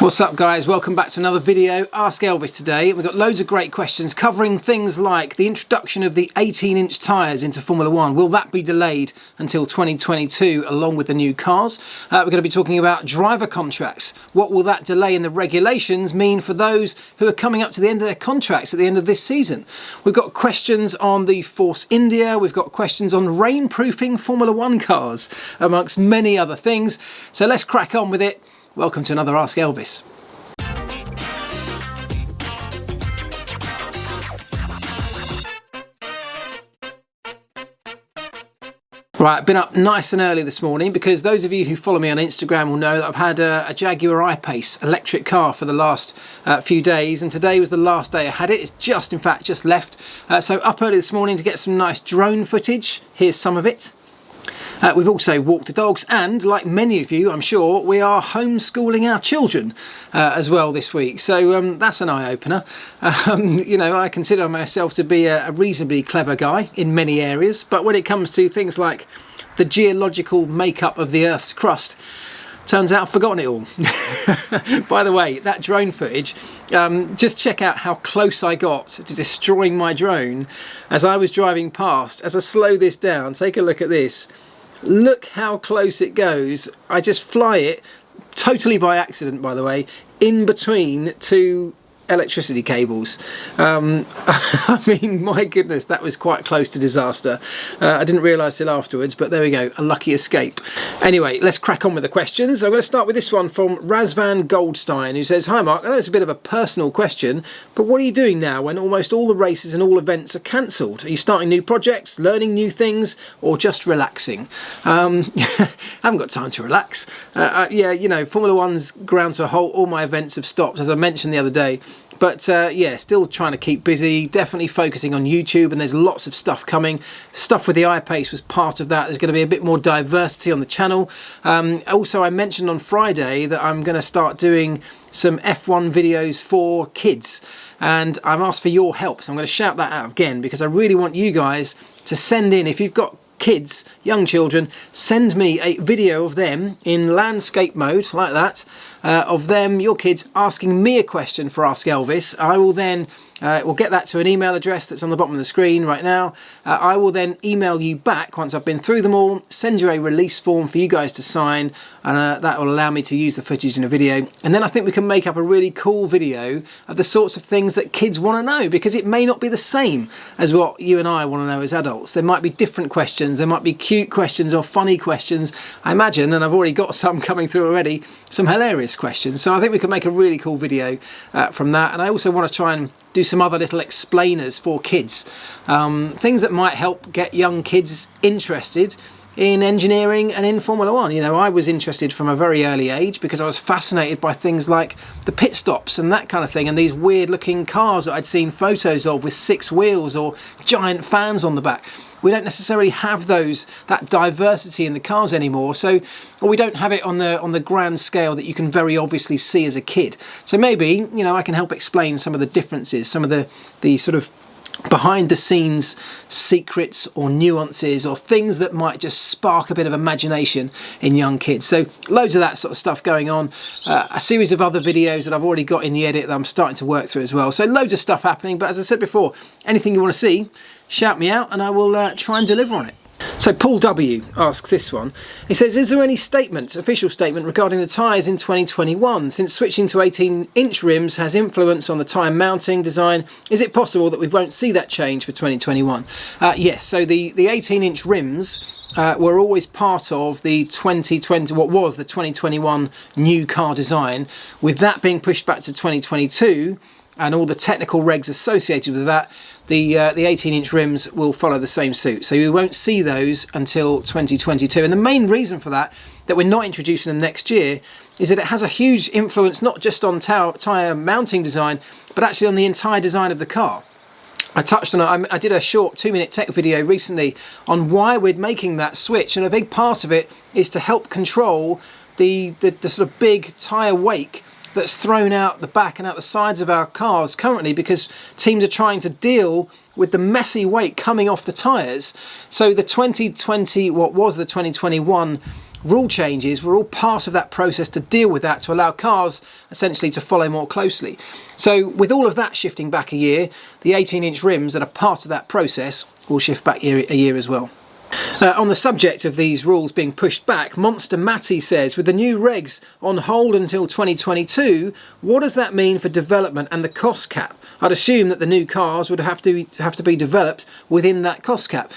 What's up guys, welcome back to another video, Ask Elvis today. We've got loads of great questions covering things like the introduction of the 18-inch tyres into Formula 1. Will that be delayed until 2022 along with the new cars? We're going to be talking about driver contracts. What will that delay in the regulations mean for those who are coming up to the end of their contracts at the end of this season? We've got questions on the Force India, we've got questions on rainproofing Formula 1 cars, amongst many other things. So let's crack on with it. Welcome to another Ask Elvis. Right, been up nice and early this morning because those of you who follow me on Instagram will know that I've had a Jaguar I-Pace electric car for the last few days, and today was the last day I had it. It's just, in fact, just left. So up early this morning to get some nice drone footage. Here's some of it. We've also walked the dogs, and like many of you, I'm sure, we are homeschooling our children as well this week. So that's an eye-opener. You know, I consider myself to be a reasonably clever guy in many areas, but when it comes to things like the geological makeup of the Earth's crust, turns out I've forgotten it all. By the way, that drone footage, just check out how close I got to destroying my drone as I was driving past. As I slow this down, take a look at this. Look how close it goes. I just fly it, totally by accident by the way, in between two electricity cables. I mean, my goodness, that was quite close to disaster. I didn't realise till afterwards, but there we go, a lucky escape. Anyway, let's crack on with the questions. I'm going to start with this one from Razvan Goldstein, who says, "Hi Mark, I know it's a bit of a personal question, but what are you doing now when almost all the races and all events are cancelled? Are you starting new projects, learning new things, or just relaxing?" I haven't got time to relax. Yeah, you know, Formula 1's ground to a halt. All my events have stopped, as I mentioned the other day. But yeah, still trying to keep busy, definitely focusing on YouTube, and there's lots of stuff coming. Stuff with the I-Pace was part of that. There's going to be a bit more diversity on the channel. Also, I mentioned on Friday that I'm going to start doing some F1 videos for kids, and I've asked for your help, so I'm going to shout that out again because I really want you guys to send in, if you've got kids, young children, send me a video of them in landscape mode like that, of them, your kids, asking me a question for Ask Elvis. I will then we'll get that to an email address that's on the bottom of the screen right now. I will then email you back once I've been through them all, send you a release form for you guys to sign, and that will allow me to use the footage in a video. And then I think we can make up a really cool video of the sorts of things that kids want to know, because it may not be the same as what you and I want to know as adults. There might be different questions, there might be cute questions or funny questions, I imagine, and I've already got some coming through already, some hilarious questions. So I think we can make a really cool video from that. And I also want to try and do some other little explainers for kids, things that might help get young kids interested in engineering and in Formula 1. You know, I was interested from a very early age because I was fascinated by things like the pit stops and that kind of thing, and these weird looking cars that I'd seen photos of with 6 wheels or giant fans on the back. We don't necessarily have that diversity in the cars anymore, so, or we don't have it on the grand scale that you can very obviously see as a kid. So maybe, you know, I can help explain some of the differences, some of the sort of behind the scenes secrets or nuances or things that might just spark a bit of imagination in young kids. So loads of that sort of stuff going on. A series of other videos that I've already got in the edit that I'm starting to work through as well. So loads of stuff happening, but as I said before, anything you want to see, shout me out and I will try and deliver on it. So Paul W asks this one. He says, "Is there any official statement regarding the tyres in 2021? Since switching to 18-inch rims has influence on the tyre mounting design, is it possible that we won't see that change for 2021? Yes, so the 18-inch rims were always part of the 2020, what was the 2021 new car design. With that being pushed back to 2022 and all the technical regs associated with that, the 18-inch rims will follow the same suit. So we won't see those until 2022. And the main reason for that we're not introducing them next year, is that it has a huge influence not just on tyre mounting design, but actually on the entire design of the car. I touched on it. I did a short 2-minute tech video recently on why we're making that switch, and a big part of it is to help control the sort of big tyre wake that's thrown out the back and out the sides of our cars currently, because teams are trying to deal with the messy weight coming off the tyres. So the 2020, what was the 2021 rule changes were all part of that process to deal with that, to allow cars essentially to follow more closely. So with all of that shifting back a year, the 18-inch rims that are part of that process will shift back a year as well. On the subject of these rules being pushed back, Monster Matty says, with the new regs on hold until 2022, what does that mean for development and the cost cap? I'd assume that the new cars would have to be developed within that cost cap.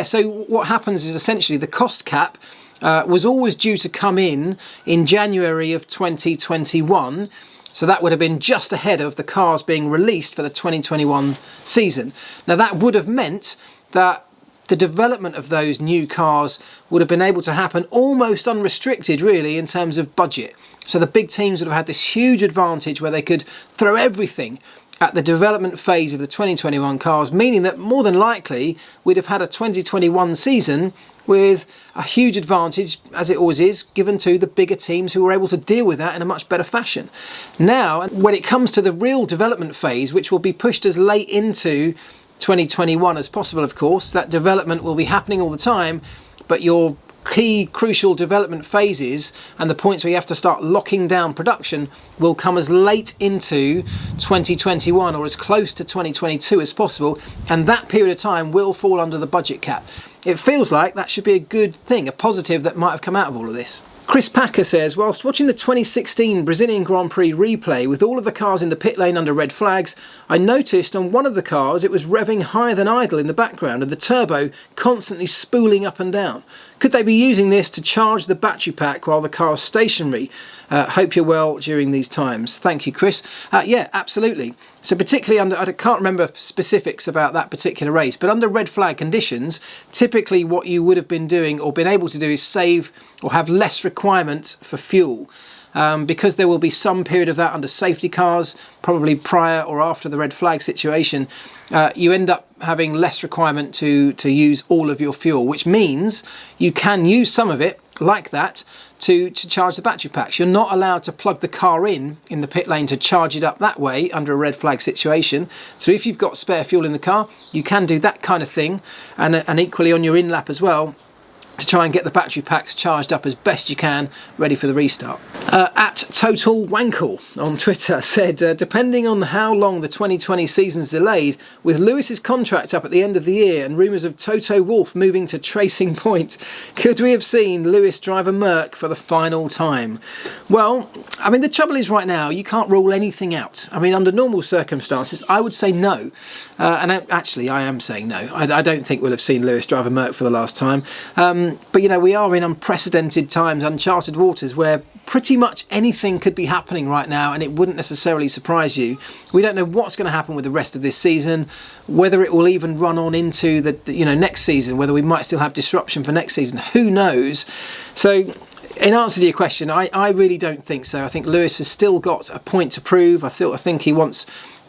So what happens is essentially the cost cap was always due to come in January of 2021. So that would have been just ahead of the cars being released for the 2021 season. Now that would have meant that the development of those new cars would have been able to happen almost unrestricted, really, in terms of budget. So the big teams would have had this huge advantage where they could throw everything at the development phase of the 2021 cars, meaning that more than likely we'd have had a 2021 season with a huge advantage, as it always is, given to the bigger teams who were able to deal with that in a much better fashion. Now, when it comes to the real development phase, which will be pushed as late into 2021 as possible, of course, that development will be happening all the time, but your key crucial development phases and the points where you have to start locking down production will come as late into 2021 or as close to 2022 as possible, and that period of time will fall under the budget cap. It feels like that should be a good thing, a positive that might have come out of all of this. Chris Packer says, whilst watching the 2016 Brazilian Grand Prix replay with all of the cars in the pit lane under red flags, I noticed on one of the cars it was revving higher than idle in the background and the turbo constantly spooling up and down. Could they be using this to charge the battery pack while the car's stationary? Hope you're well during these times. Thank you, Chris. Yeah, absolutely. So particularly I can't remember specifics about that particular race, but under red flag conditions, typically what you would have been doing or been able to do is save or have less requirement for fuel. Because there will be some period of that under safety cars, probably prior or after the red flag situation, you end up having less requirement to use all of your fuel, which means you can use some of it like that to charge the battery packs. You're not allowed to plug the car in the pit lane to charge it up that way under a red flag situation. So if you've got spare fuel in the car, you can do that kind of thing, and equally on your in-lap as well, to try and get the battery packs charged up as best you can, ready for the restart. At Total Wankle on Twitter said, depending on how long the 2020 season's delayed, with Lewis's contract up at the end of the year and rumours of Toto Wolff moving to Tracing Point, could we have seen Lewis drive a Merc for the final time? Well, I mean, the trouble is right now, you can't rule anything out. I mean, under normal circumstances, I would say no. Actually, I am saying no. I don't think we'll have seen Lewis drive a Merc for the last time. But, you know, we are in unprecedented times, uncharted waters, where pretty much anything could be happening right now and it wouldn't necessarily surprise you. We don't know what's going to happen with the rest of this season, whether it will even run on into the next season, whether we might still have disruption for next season. Who knows? So in answer to your question, I really don't think so. I think Lewis has still got a point to prove. I think he wants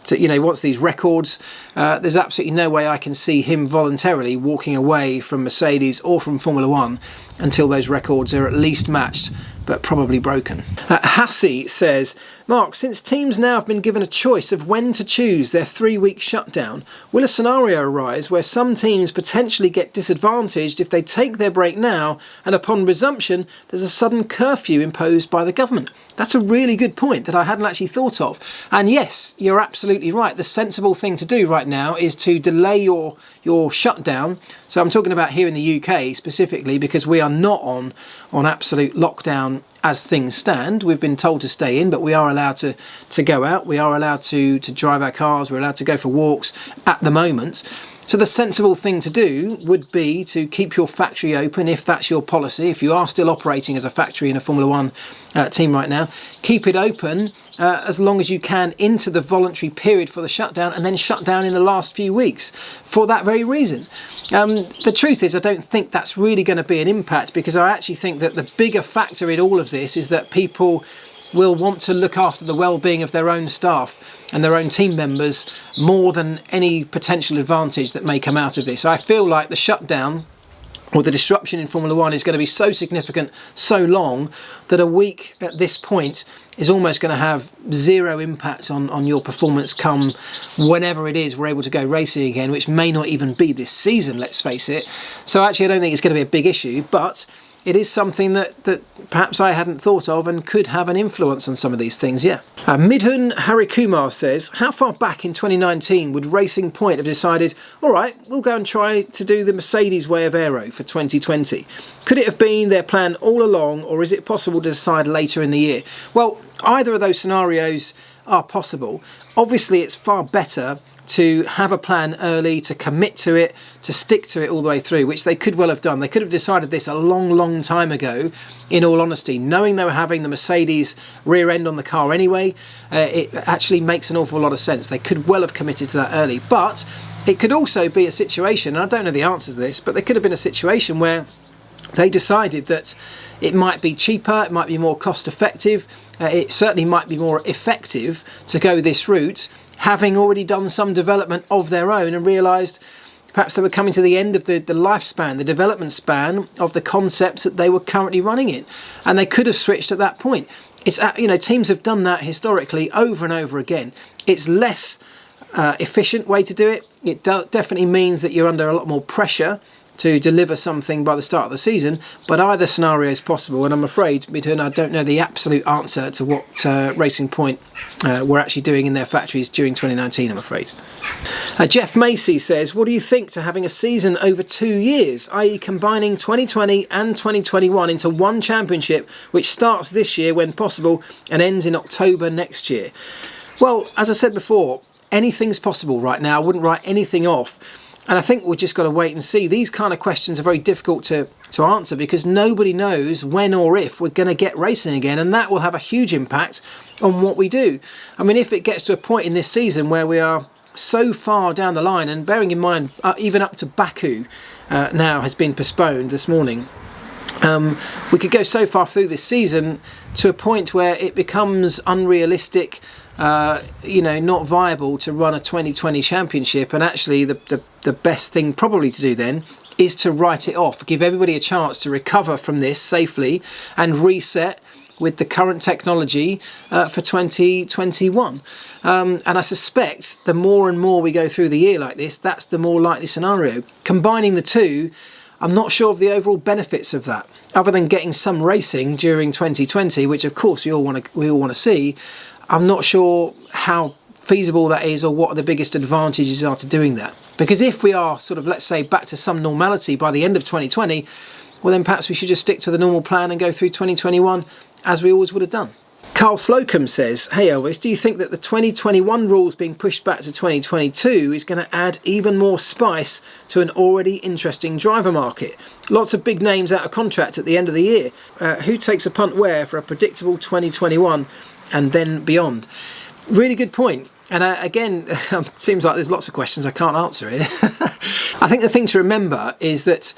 wants these records. There's absolutely no way I can see him voluntarily walking away from Mercedes or from Formula One until those records are at least matched, but probably broken. Hassie says, Mark, since teams now have been given a choice of when to choose their 3-week shutdown, will a scenario arise where some teams potentially get disadvantaged if they take their break now and upon resumption there's a sudden curfew imposed by the government? That's a really good point that I hadn't actually thought of. And yes, you're absolutely right. The sensible thing to do right now is to delay your shutdown. So I'm talking about here in the UK specifically, because we are not on absolute lockdown as things stand. We've been told to stay in, but we are allowed to go out. We are allowed to drive our cars. We're allowed to go for walks at the moment. So the sensible thing to do would be to keep your factory open if that's your policy. If you are still operating as a factory in a Formula One team right now, keep it open as long as you can into the voluntary period for the shutdown, and then shut down in the last few weeks for that very reason. The truth is, I don't think that's really going to be an impact, because I actually think that the bigger factor in all of this is that people will want to look after the well-being of their own staff and their own team members more than any potential advantage that may come out of this. I feel like the shutdown or the disruption in Formula One is going to be so significant, so long, that a week at this point is almost going to have zero impact on your performance come whenever it is we're able to go racing again, which may not even be this season, let's face it. So actually I don't think it's going to be a big issue, but it is something that perhaps I hadn't thought of and could have an influence on some of these things, yeah. Midhun Harikumar says, how far back in 2019 would Racing Point have decided, all right, we'll go and try to do the Mercedes way of aero for 2020? Could it have been their plan all along, or is it possible to decide later in the year? Well, either of those scenarios are possible. Obviously, it's far better to have a plan early, to commit to it, to stick to it all the way through, which they could well have done. They could have decided this a long time ago, in all honesty, knowing they were having the Mercedes rear end on the car anyway. It actually makes an awful lot of sense. They could well have committed to that early, but it could also be a situation, and I don't know the answer to this, but there could have been a situation where they decided that it might be cheaper, it might be more cost effective, it certainly might be more effective to go this route, having already done some development of their own and realised perhaps they were coming to the end of the lifespan, the development span of the concepts that they were currently running in. And they could have switched at that point. It's, teams have done that historically over and over again. It's less efficient way to do it. It definitely means that you're under a lot more pressure to deliver something by the start of the season, but either scenario is possible, and I'm afraid, Midhun, I don't know the absolute answer to what Racing Point were actually doing in their factories during 2019, I'm afraid. Jeff Macy says, what do you think to having a season over 2 years, i.e. combining 2020 and 2021 into one championship, which starts this year when possible and ends in October next year? Well, as I said before, anything's possible right now. I wouldn't write anything off. And I think we've just got to wait and see. These kind of questions are very difficult to answer because nobody knows when or if we're going to get racing again, and that will have a huge impact on what we do. I mean, if it gets to a point in this season where we are so far down the line, and bearing in mind even up to Baku now has been postponed this morning, we could go so far through this season to a point where it becomes unrealistic, not viable to run a 2020 championship, and actually the best thing probably to do then is to write it off, give everybody a chance to recover from this safely and reset with the current technology for 2021. And I suspect the more and more we go through the year like this, that's the more likely scenario. Combining the two, I'm not sure of the overall benefits of that, other than getting some racing during 2020, which of course we all want to see. I'm not sure how feasible that is or what the biggest advantages are to doing that. Because if we are sort of, let's say, back to some normality by the end of 2020, well then perhaps we should just stick to the normal plan and go through 2021 as we always would have done. Carl Slocum says, hey Elvis, do you think that the 2021 rules being pushed back to 2022 is going to add even more spice to an already interesting driver market? Lots of big names out of contract at the end of the year. Who takes a punt where for a predictable 2021 and then beyond? Really good point. And again, it seems like there's lots of questions I can't answer here. I think the thing to remember is that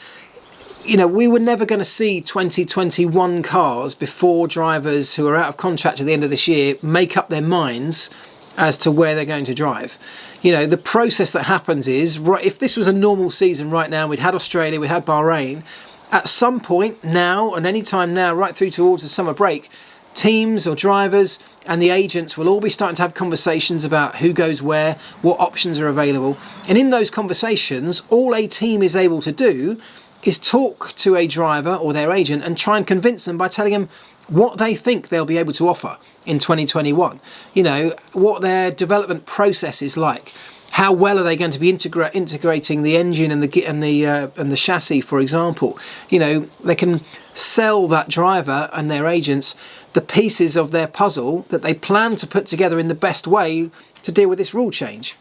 we were never going to see 2021 cars before drivers who are out of contract at the end of this year make up their minds as to where they're going to drive. The process that happens is, right, if this was a normal season right now, we'd had Australia, we had Bahrain, at some point now and any time now, right through towards the summer break, teams or drivers and the agents will all be starting to have conversations about who goes where, what options are available. And in those conversations, all a team is able to do is talk to a driver or their agent and try and convince them by telling them what they think they'll be able to offer in 2021. What their development process is like. How well are they going to be integrating the engine and the chassis, for example? They can sell that driver and their agents the pieces of their puzzle that they plan to put together in the best way to deal with this rule change.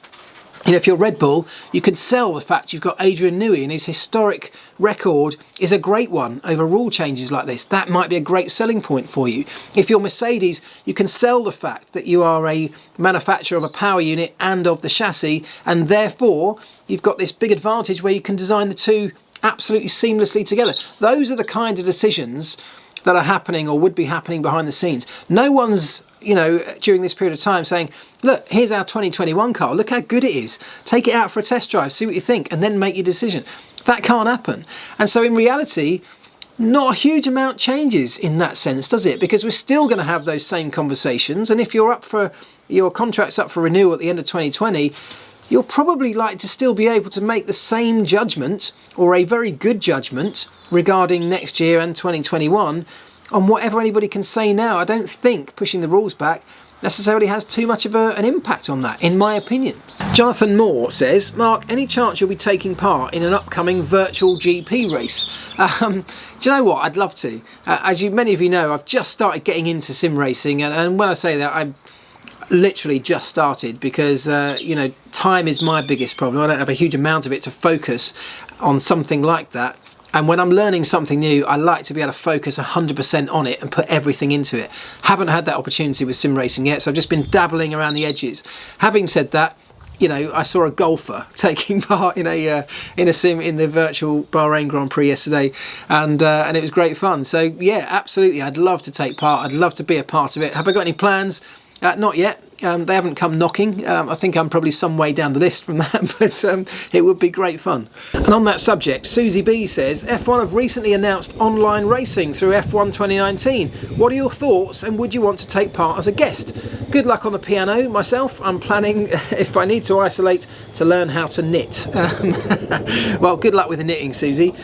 If you're Red Bull, you can sell the fact you've got Adrian Newey and his historic record is a great one over rule changes like this. That might be a great selling point for you. If you're Mercedes, you can sell the fact that you are a manufacturer of a power unit and of the chassis, and therefore you've got this big advantage where you can design the two absolutely seamlessly together. Those are the kind of decisions that are happening or would be happening behind the scenes. No one's during this period of time saying, look, here's our 2021 car, look how good it is, take it out for a test drive, see what you think, and then make your decision. That can't happen. And so in reality, not a huge amount changes in that sense, does it? Because we're still going to have those same conversations, and if your contract's up for renewal at the end of 2020, you'll probably like to still be able to make the same judgment, or a very good judgment, regarding next year and 2021 on whatever anybody can say now. I don't think pushing the rules back necessarily has too much of an impact on that, in my opinion. Jonathan Moore says, Mark, any chance you'll be taking part in an upcoming virtual GP race? Do you know what? I'd love to. As many of you know, I've just started getting into sim racing, and when I say that, I'm literally just started because, time is my biggest problem. I don't have a huge amount of it to focus on something like that. And when I'm learning something new, I like to be able to focus 100% on it and put everything into it. Haven't had that opportunity with sim racing yet, so I've just been dabbling around the edges. Having said that, I saw a golfer taking part in a sim in the virtual Bahrain Grand Prix yesterday, and it was great fun. So yeah, absolutely, I'd love to take part. I'd love to be a part of it. Have I got any plans? Not yet. They haven't come knocking. I think I'm probably some way down the list from that, but it would be great fun. And on that subject, Susie B says, F1 have recently announced online racing through F1 2019. What are your thoughts, and would you want to take part as a guest? Good luck on the piano. Myself, I'm planning, if I need to isolate, to learn how to knit. Well, good luck with the knitting, Susie.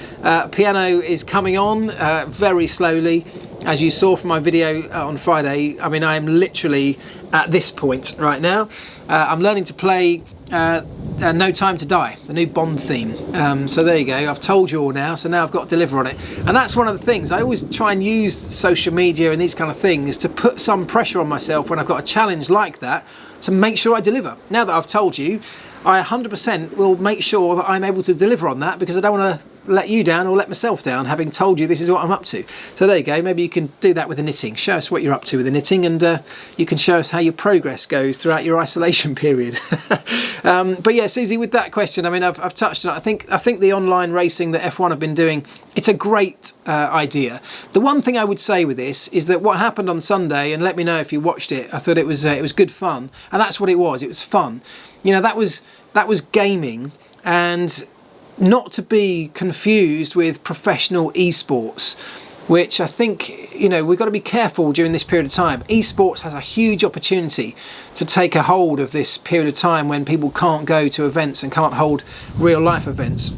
Piano is coming on very slowly. As you saw from my video on Friday, I mean, I am literally at this point right now. I'm learning to play No Time to Die, the new Bond theme. So there you go, I've told you all now, so now I've got to deliver on it. And that's one of the things, I always try and use social media and these kind of things to put some pressure on myself when I've got a challenge like that, to make sure I deliver. Now that I've told you, I 100% will make sure that I'm able to deliver on that, because I don't want to let you down or let myself down, having told you this is what I'm up to. So there you go, maybe you can do that with the knitting. Show us what you're up to with the knitting, and you can show us how your progress goes throughout your isolation period. But yeah, Susie, with that question, I mean, I've touched on it. I think the online racing that F1 have been doing, it's a great idea. The one thing I would say with this is that what happened on Sunday, and let me know if you watched it, I thought it was good fun, and that's what it was. It was fun. That was gaming, and not to be confused with professional esports, which I think, we've got to be careful during this period of time. Esports has a huge opportunity to take a hold of this period of time when people can't go to events and can't hold real life events.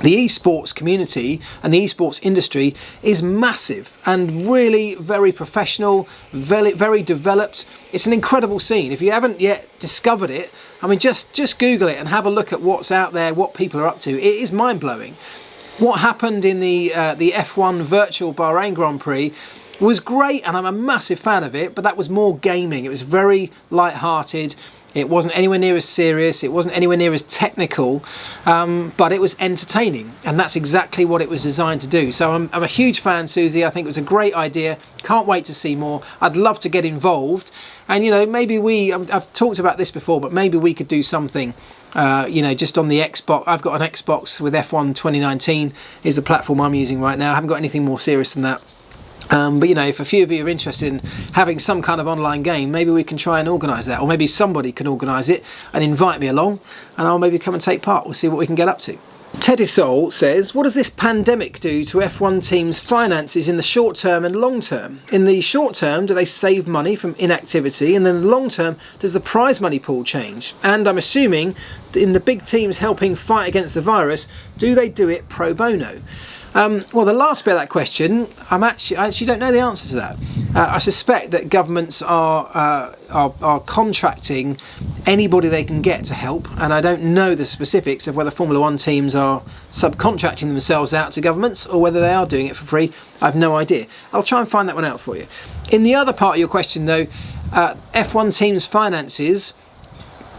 The esports community and the esports industry is massive and really very professional, very, very developed. It's an incredible scene. If you haven't yet discovered it, I mean, just Google it and have a look at what's out there, what people are up to. It is mind-blowing. What happened in the F1 virtual Bahrain Grand Prix was great, and I'm a massive fan of it, but that was more gaming. It was very light-hearted. It wasn't anywhere near as serious, it wasn't anywhere near as technical, but it was entertaining, and that's exactly what it was designed to do. So I'm a huge fan, Susie. I think it was a great idea. Can't wait to see more. I'd love to get involved, and maybe I've talked about this before, but maybe we could do something, just on the Xbox. I've got an Xbox with F1 2019 is the platform I'm using right now. I haven't got anything more serious than that. But if a few of you are interested in having some kind of online game, maybe we can try and organise that, or maybe somebody can organise it and invite me along, and I'll maybe come and take part. We'll see what we can get up to. Tedisol says, what does this pandemic do to F1 teams' finances in the short term and long term? In the short term, do they save money from inactivity? And then in the long term, does the prize money pool change? And I'm assuming that in the big teams helping fight against the virus, do they do it pro bono? Well, the last bit of that question, I actually don't know the answer to that. I suspect that governments are contracting anybody they can get to help, and I don't know the specifics of whether Formula One teams are subcontracting themselves out to governments or whether they are doing it for free. I've no idea. I'll try and find that one out for you. In the other part of your question, though, F1 teams' finances,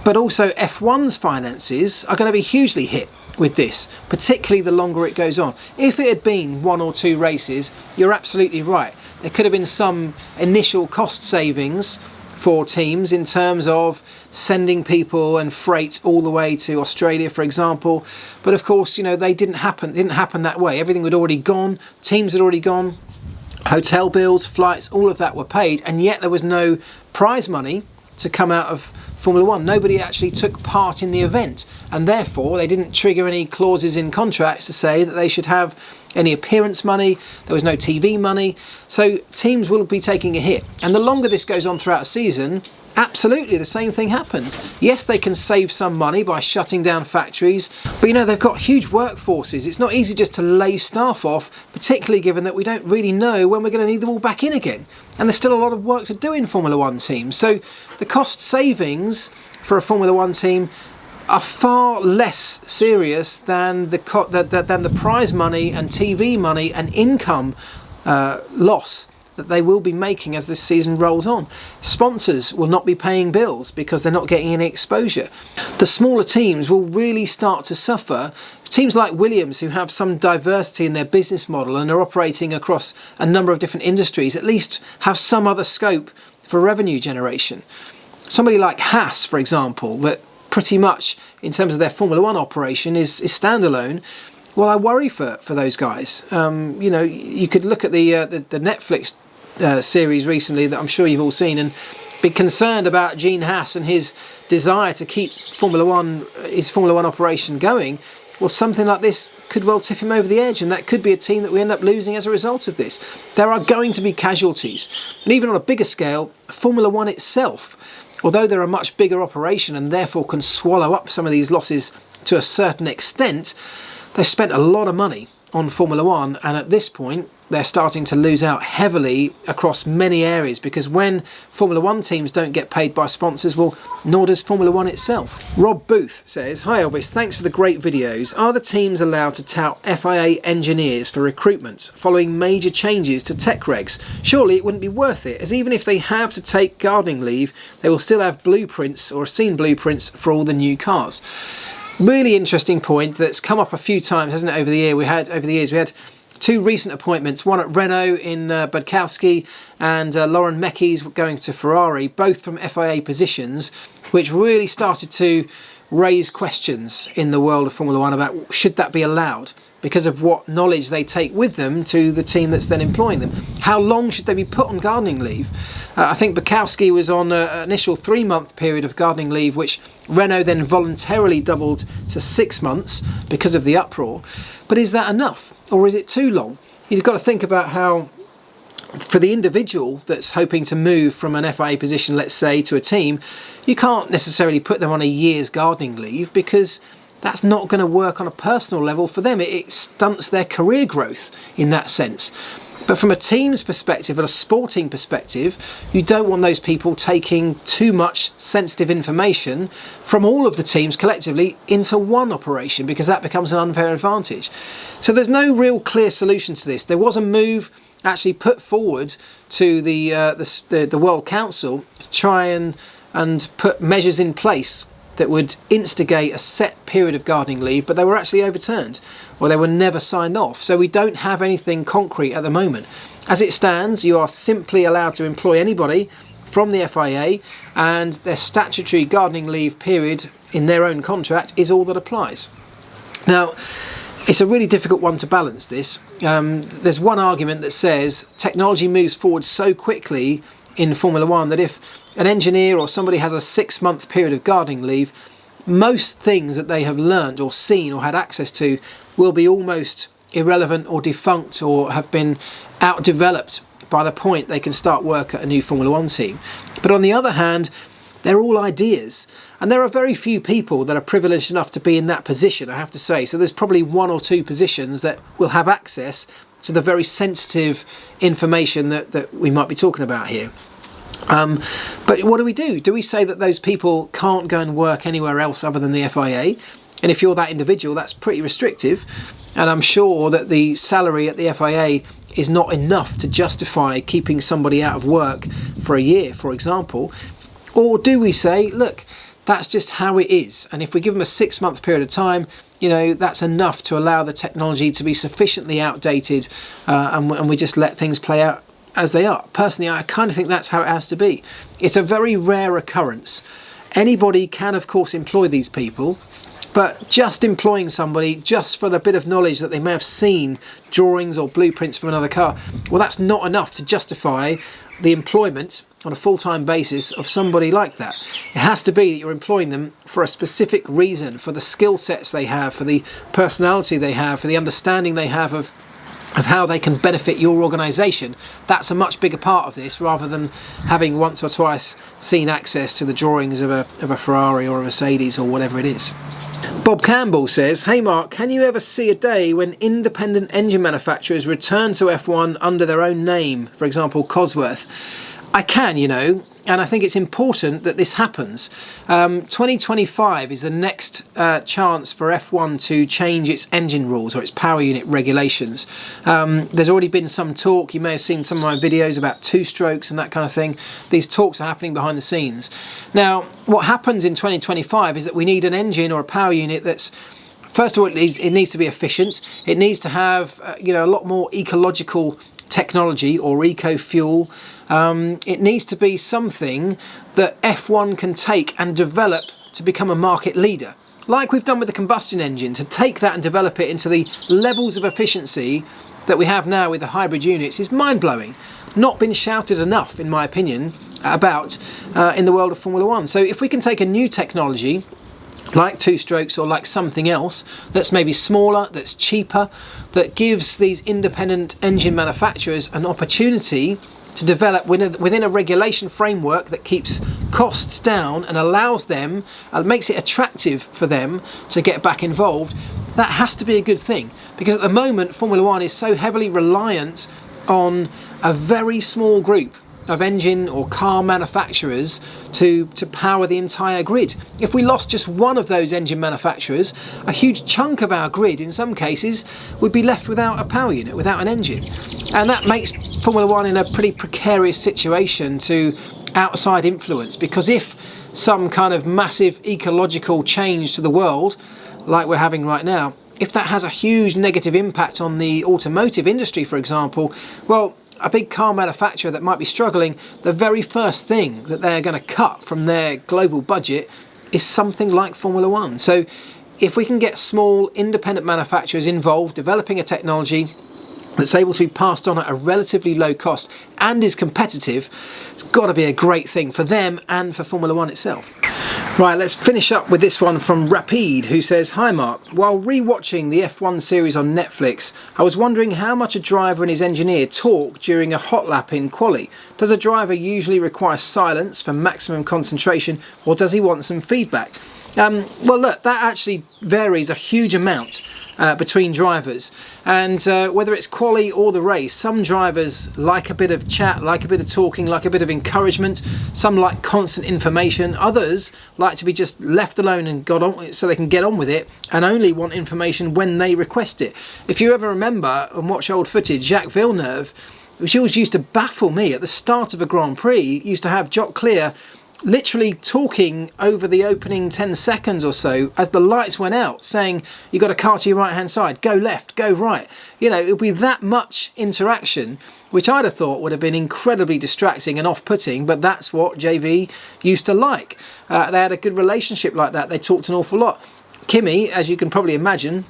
but also F1's finances, are going to be hugely hit with this, particularly the longer it goes on. If it had been 1 or 2 races, you're absolutely right. There could have been some initial cost savings for teams in terms of sending people and freight all the way to Australia, for example. But of course, they didn't happen that way. Everything had already gone, teams had already gone, hotel bills, flights, all of that were paid, and yet there was no prize money to come out of Formula One. Nobody actually took part in the event, and therefore they didn't trigger any clauses in contracts to say that they should have any appearance money. There was no TV money. So teams will be taking a hit. And the longer this goes on throughout a season, absolutely the same thing happens. Yes, they can save some money by shutting down factories, but you know, they've got huge workforces. It's not easy just to lay staff off, particularly given that we don't really know when we're going to need them all back in again. And there's still a lot of work to do in Formula One teams. So the cost savings for a Formula One team are far less serious than the prize money and TV money and income loss that they will be making as this season rolls on. Sponsors will not be paying bills because they're not getting any exposure. The smaller teams will really start to suffer. Teams like Williams, who have some diversity in their business model and are operating across a number of different industries, at least have some other scope for revenue generation. Somebody like Haas, for example, that pretty much in terms of their Formula One operation is standalone. Well, I worry for those guys. You know, you could look at the Netflix series recently that I'm sure you've all seen and be concerned about Gene Haas and his desire to keep his Formula One operation going. Well, something like this could well tip him over the edge, and that could be a team that we end up losing as a result of this. There are going to be casualties, and even on a bigger scale, Formula One itself, although they're a much bigger operation and therefore can swallow up some of these losses to a certain extent, they've spent a lot of money on Formula One, and at this point they're starting to lose out heavily across many areas, because when Formula One teams don't get paid by sponsors, well, nor does Formula One itself. Rob Booth says, "Hi Elvis, thanks for the great videos. Are the teams allowed to tout FIA engineers for recruitment following major changes to tech regs? Surely it wouldn't be worth it, as even if they have to take gardening leave, they will still have blueprints or seen blueprints for all the new cars." Really interesting point that's come up a few times, hasn't it, over the years. We had two recent appointments, one at Renault in Budkowski and Lauren Meckies going to Ferrari, both from FIA positions, which really started to raise questions in the world of Formula One about should that be allowed, because of what knowledge they take with them to the team that's then employing them. How long should they be put on gardening leave? I think Budkowski was on an initial 3-month period of gardening leave, which Renault then voluntarily doubled to 6 months because of the uproar. But is that enough, or is it too long? You've got to think about how, for the individual that's hoping to move from an FIA position, let's say, to a team, you can't necessarily put them on a year's gardening leave, because that's not going to work on a personal level for them. It stunts their career growth in that sense. But from a team's perspective and a sporting perspective, you don't want those people taking too much sensitive information from all of the teams collectively into one operation, because that becomes an unfair advantage. So there's no real clear solution to this. There was a move actually put forward to the World Council to try and put measures in place that would instigate a set period of gardening leave, but they were actually overturned, or they were never signed off. So we don't have anything concrete at the moment. As it stands, you are simply allowed to employ anybody from the FIA, and their statutory gardening leave period in their own contract is all that applies. Now, it's a really difficult one to balance this. There's one argument that says technology moves forward so quickly in Formula One that if an engineer or somebody has a 6-month period of gardening leave, most things that they have learned or seen or had access to will be almost irrelevant or defunct or have been outdeveloped by the point they can start work at a new Formula One team. But on the other hand, they're all ideas, and there are very few people that are privileged enough to be in that position, I have to say. So there's probably 1 or 2 positions that will have access to the very sensitive information that we might be talking about here. But what do? Do we say that those people can't go and work anywhere else other than the FIA? And if you're that individual, that's pretty restrictive. And I'm sure that the salary at the FIA is not enough to justify keeping somebody out of work for a year, for example. Or do we say, look, that's just how it is, and if we give them a 6-month period of time, you know, that's enough to allow the technology to be sufficiently outdated, and we just let things play out as they are. Personally, I kind of think that's how it has to be. It's a very rare occurrence. Anybody can, of course, employ these people, but just employing somebody just for the bit of knowledge that they may have seen drawings or blueprints from another car, well, that's not enough to justify the employment on a full-time basis of somebody like that. It has to be that you're employing them for a specific reason, for the skill sets they have, for the personality they have, for the understanding they have of how they can benefit your organisation. That's a much bigger part of this, rather than having once or twice seen access to the drawings of a Ferrari or a Mercedes or whatever it is. Bob Campbell says, hey Mark, can you ever see a day when independent engine manufacturers return to F1 under their own name, for example Cosworth? I can, you know, and I think it's important that this happens. 2025 is the next chance for F1 to change its engine rules or its power unit regulations. There's already been some talk, you may have seen some of my videos about two-strokes and that kind of thing. These talks are happening behind the scenes. Now, what happens in 2025 is that we need an engine or a power unit that's, first of all, it needs to be efficient. It needs to have a lot more ecological technology or eco-fuel. It needs to be something that F1 can take and develop to become a market leader. Like we've done with the combustion engine, to take that and develop it into the levels of efficiency that we have now with the hybrid units is mind-blowing. Not been shouted enough, in my opinion, about in the world of Formula One. So if we can take a new technology like two-strokes or like something else that's maybe smaller, that's cheaper, that gives these independent engine manufacturers an opportunity to develop within a regulation framework that keeps costs down and allows them, makes it attractive for them to get back involved, that has to be a good thing. Because at the moment, Formula One is so heavily reliant on a very small group of engine or car manufacturers to power the entire grid. If we lost just one of those engine manufacturers, a huge chunk of our grid in some cases would be left without a power unit, without an engine. And that makes Formula One in a pretty precarious situation to outside influence, because if some kind of massive ecological change to the world, like we're having right now, if that has a huge negative impact on the automotive industry, for example, well, a big car manufacturer that might be struggling, the very first thing that they're going to cut from their global budget is something like Formula One. So if we can get small independent manufacturers involved, developing a technology that's able to be passed on at a relatively low cost and is competitive, it's got to be a great thing for them and for Formula One itself. Right, let's finish up with this one from Rapide, who says, hi Mark, while re-watching the F1 series on Netflix, I was wondering how much a driver and his engineer talk during a hot lap in quali. Does a driver usually require silence for maximum concentration, or does he want some feedback? Well look, that actually varies a huge amount between drivers, and whether it's quali or the race, some drivers like a bit of chat, like a bit of talking, like a bit of encouragement. Some like constant information. Others like to be just left alone and got on, so they can get on with it, and only want information when they request it. If you ever remember and watch old footage, Jacques Villeneuve, which always used to baffle me at the start of a Grand Prix, used to have Jock Clear literally talking over the opening 10 seconds or so as the lights went out, saying, you've got a car to your right hand side, go left, go right. You know, it would be that much interaction, which I'd have thought would have been incredibly distracting and off-putting, but that's what JV used to like. They had a good relationship like that. They talked an awful lot. Kimi, as you can probably imagine,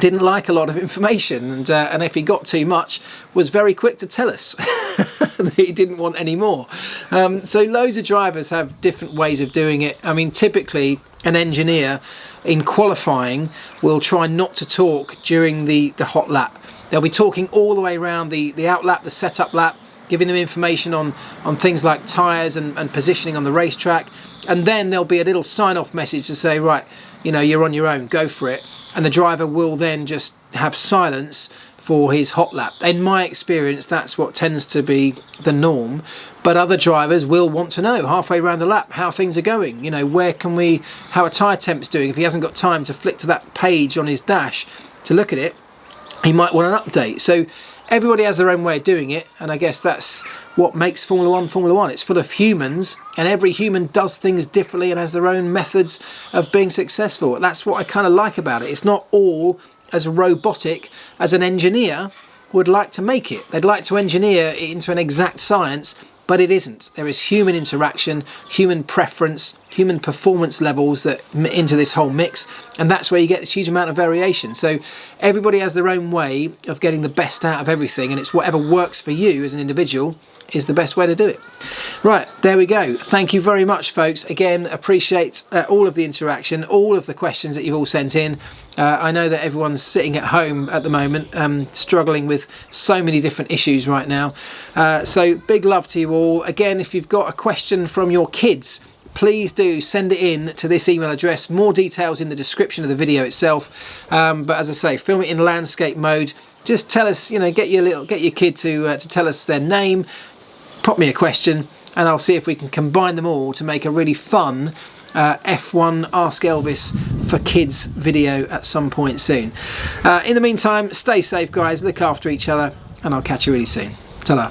didn't like a lot of information, and if he got too much, was very quick to tell us that he didn't want any more. So loads of drivers have different ways of doing it. I mean, typically an engineer in qualifying will try not to talk during the hot lap. They'll be talking all the way around the out lap, the setup lap, giving them information on things like tyres and positioning on the racetrack, and then there'll be a little sign-off message to say, right, you know, you're on your own, go for it. And the driver will then just have silence for his hot lap. In my experience, that's what tends to be the norm. But other drivers will want to know halfway around the lap how things are going. You know, how a tyre temp's doing. If he hasn't got time to flick to that page on his dash to look at it, he might want an update. So everybody has their own way of doing it, and I guess that's what makes Formula One Formula One. It's full of humans, and every human does things differently and has their own methods of being successful. That's what I kind of like about it. It's not all as robotic as an engineer would like to make it. They'd like to engineer it into an exact science, but it isn't. There is human interaction, human preference, human performance levels that into this whole mix, and that's where you get this huge amount of variation. So everybody has their own way of getting the best out of everything, and it's whatever works for you as an individual is the best way to do it. Right, there we go. Thank you very much, folks. Again, appreciate all of the interaction, all of the questions that you've all sent in. I know that everyone's sitting at home at the moment, struggling with so many different issues right now. So big love to you all. Again, if you've got a question from your kids, please do send it in to this email address. More details in the description of the video itself. But as I say, film it in landscape mode. Just tell us, you know, get your kid to tell us their name. Pop me a question and I'll see if we can combine them all to make a really fun F1 Ask Elvis for Kids video at some point soon. In the meantime, stay safe, guys, look after each other, and I'll catch you really soon. Ta-da.